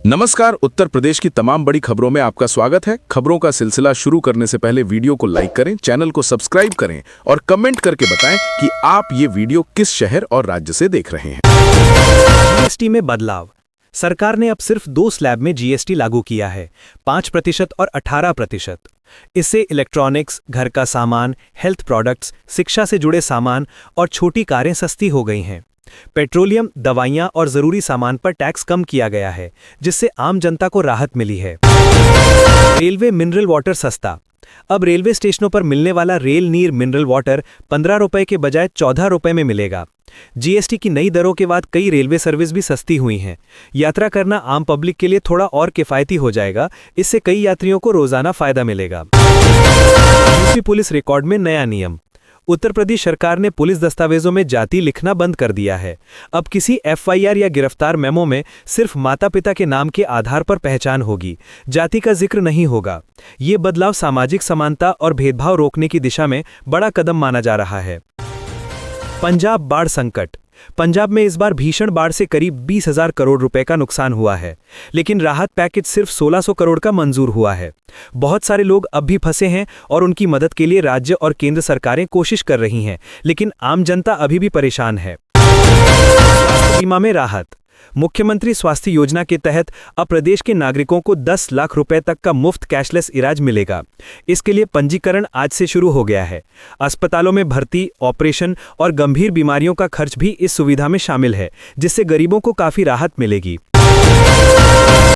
नमस्कार। उत्तर प्रदेश की तमाम बड़ी खबरों में आपका स्वागत है। खबरों का सिलसिला शुरू करने से पहले वीडियो को लाइक करें, चैनल को सब्सक्राइब करें और कमेंट करके बताएं कि आप ये वीडियो किस शहर और राज्य से देख रहे हैं। जीएसटी में बदलाव। सरकार ने अब सिर्फ 2 स्लैब में जीएसटी लागू किया है, 5% और 18%। इससे इलेक्ट्रॉनिक्स, घर का सामान, हेल्थ प्रोडक्ट्स, शिक्षा से जुड़े सामान और छोटी कारें सस्ती हो गई हैं। पेट्रोलियम, दवाइयां और जरूरी सामान पर टैक्स कम किया गया है, जिससे आम जनता को राहत मिली है। रेलवे मिनरल वाटर सस्ता। अब रेलवे स्टेशनों पर मिलने वाला रेल नीर मिनरल वाटर 15 रुपए के बजाय 14 रुपए में मिलेगा। जीएसटी की नई दरों के बाद कई रेलवे सर्विस भी सस्ती हुई हैं। यात्रा करना आम पब्लिक के लिए थोड़ा और किफायती हो जाएगा। इससे कई यात्रियों को रोजाना फायदा मिलेगा। यूपी पुलिस रिकॉर्ड में नया नियम। उत्तर प्रदेश सरकार ने पुलिस दस्तावेजों में जाति लिखना बंद कर दिया है। अब किसी एफआईआर या गिरफ्तार मेमो में सिर्फ माता पिता के नाम के आधार पर पहचान होगी, जाति का जिक्र नहीं होगा। ये बदलाव सामाजिक समानता और भेदभाव रोकने की दिशा में बड़ा कदम माना जा रहा है। पंजाब बाढ़ संकट। पंजाब में इस बार भीषण बाढ़ से करीब 20,000 करोड़ रुपए का नुकसान हुआ है, लेकिन राहत पैकेज सिर्फ 1600 करोड़ का मंजूर हुआ है। बहुत सारे लोग अब भी फंसे हैं और उनकी मदद के लिए राज्य और केंद्र सरकारें कोशिश कर रही हैं, लेकिन आम जनता अभी भी परेशान है। बीमा में राहत। मुख्यमंत्री स्वास्थ्य योजना के तहत अब प्रदेश के नागरिकों को 10 लाख रुपए तक का मुफ्त कैशलेस इलाज मिलेगा। इसके लिए पंजीकरण आज से शुरू हो गया है। अस्पतालों में भर्ती, ऑपरेशन और गंभीर बीमारियों का खर्च भी इस सुविधा में शामिल है, जिससे गरीबों को काफी राहत मिलेगी।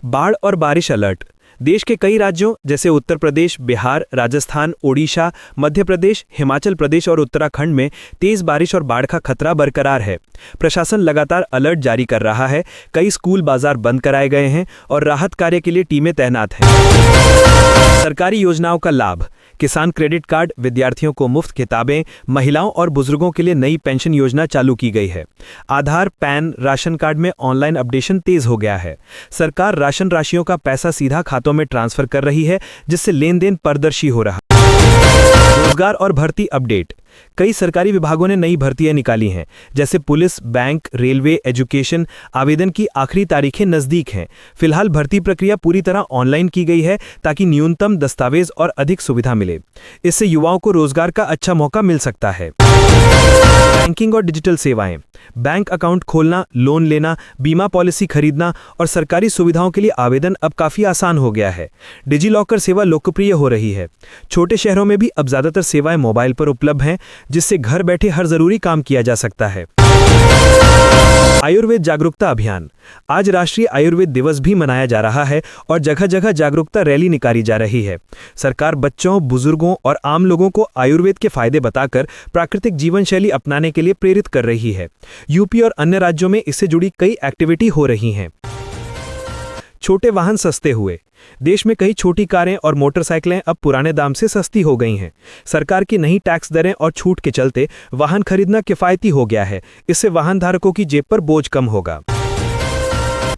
बाढ़ और बारिश अलर्ट। देश के कई राज्यों जैसे उत्तर प्रदेश, बिहार, राजस्थान, ओडिशा, मध्य प्रदेश, हिमाचल प्रदेश और उत्तराखंड में तेज बारिश और बाढ़ का खतरा बरकरार है। प्रशासन लगातार अलर्ट जारी कर रहा है। कई स्कूल, बाजार बंद कराए गए हैं और राहत कार्य के लिए टीमें तैनात हैं। सरकारी योजनाओं का लाभ। किसान क्रेडिट कार्ड, विद्यार्थियों को मुफ्त किताबें, महिलाओं और बुजुर्गों के लिए नई पेंशन योजना चालू की गई है। आधार, पैन, राशन कार्ड में ऑनलाइन अपडेशन तेज हो गया है। सरकार राशन राशियों का पैसा सीधा खातों में ट्रांसफर कर रही है, जिससे लेन देन पारदर्शी हो रहा है। रोजगार और भर्ती अपडेट। कई सरकारी विभागों ने नई भर्तियां निकाली हैं, जैसे पुलिस, बैंक, रेलवे, एजुकेशन। आवेदन की आखिरी तारीखें नजदीक हैं। फिलहाल भर्ती प्रक्रिया पूरी तरह ऑनलाइन की गई है, ताकि न्यूनतम दस्तावेज और अधिक सुविधा मिले। इससे युवाओं को रोजगार का अच्छा मौका मिल सकता है। बैंकिंग और डिजिटल सेवाएं। बैंक अकाउंट खोलना, लोन लेना, बीमा पॉलिसी खरीदना और सरकारी सुविधाओं के लिए आवेदन अब काफी आसान हो गया है। डिजी लॉकर सेवा लोकप्रिय हो रही है। छोटे शहरों में भी अब ज्यादातर सेवाएं मोबाइल पर उपलब्ध हैं, जिससे घर बैठे हर जरूरी काम किया जा सकता है। आयुर्वेद जागरूकता अभियान। आज राष्ट्रीय आयुर्वेद दिवस भी मनाया जा रहा है और जगह जगह जागरूकता रैली निकाली जा रही है। सरकार बच्चों, बुजुर्गों और आम लोगों को आयुर्वेद के फायदे बताकर प्राकृतिक जीवन शैली अपनाने के लिए प्रेरित कर रही है। यूपी और अन्य राज्यों में इससे जुड़ी कई एक्टिविटी हो रही हैं। छोटे वाहन सस्ते हुए। देश में कई छोटी कारें और मोटरसाइकिलें अब पुराने दाम से सस्ती हो गई हैं। सरकार की नई टैक्स दरें और छूट के चलते वाहन खरीदना किफायती हो गया है। इससे वाहन धारकों की जेब पर बोझ कम होगा।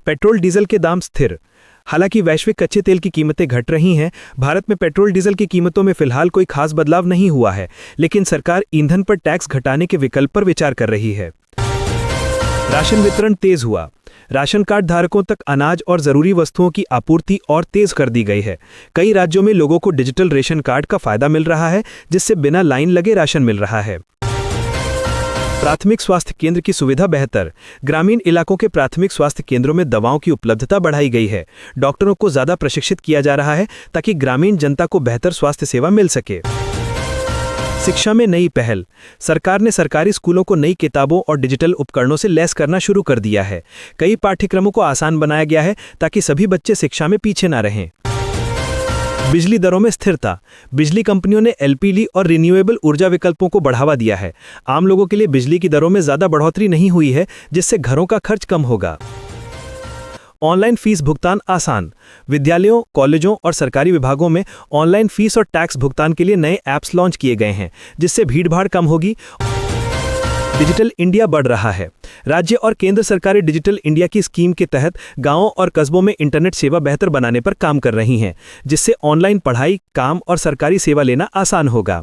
पेट्रोल डीजल के दाम स्थिर। हालांकि वैश्विक कच्चे तेल की कीमतें घट रही हैं, भारत में पेट्रोल डीजल की कीमतों में फिलहाल कोई खास बदलाव नहीं हुआ है, लेकिन सरकार ईंधन पर टैक्स घटाने के विकल्प पर विचार कर रही है। राशन वितरण तेज हुआ। राशन कार्ड धारकों तक अनाज और जरूरी वस्तुओं की आपूर्ति और तेज कर दी गई है। कई राज्यों में लोगों को डिजिटल रेशन कार्ड का फायदा मिल रहा है, जिससे बिना लाइन लगे राशन मिल रहा है। प्राथमिक स्वास्थ्य केंद्र की सुविधा बेहतर। ग्रामीण इलाकों के प्राथमिक स्वास्थ्य केंद्रों में दवाओं की उपलब्धता बढ़ाई गई है। डॉक्टरों को ज्यादा प्रशिक्षित किया जा रहा है, ताकि ग्रामीण जनता को बेहतर स्वास्थ्य सेवा मिल सके। शिक्षा में नई पहल। सरकार ने सरकारी स्कूलों को नई किताबों और डिजिटल उपकरणों से लैस करना शुरू कर दिया है। कई पाठ्यक्रमों को आसान बनाया गया है, ताकि सभी बच्चे शिक्षा में पीछे न रहें। बिजली दरों में स्थिरता। बिजली कंपनियों ने एलपीजी और रिन्यूएबल ऊर्जा विकल्पों को बढ़ावा दिया है। आम लोगों के लिए बिजली की दरों में ज्यादा बढ़ोतरी नहीं हुई है, जिससे घरों का खर्च कम होगा। ऑनलाइन फीस भुगतान आसान। विद्यालयों, कॉलेजों और सरकारी विभागों में ऑनलाइन फीस और टैक्स भुगतान के लिए नए ऐप्स लॉन्च किए गए हैं, जिससे भीड़भाड़ कम होगी। डिजिटल इंडिया बढ़ रहा है। राज्य और केंद्र सरकारें डिजिटल इंडिया की स्कीम के तहत गांवों और कस्बों में इंटरनेट सेवा बेहतर बनाने पर काम कर रही हैं, जिससे ऑनलाइन पढ़ाई, काम और सरकारी सेवा लेना आसान होगा।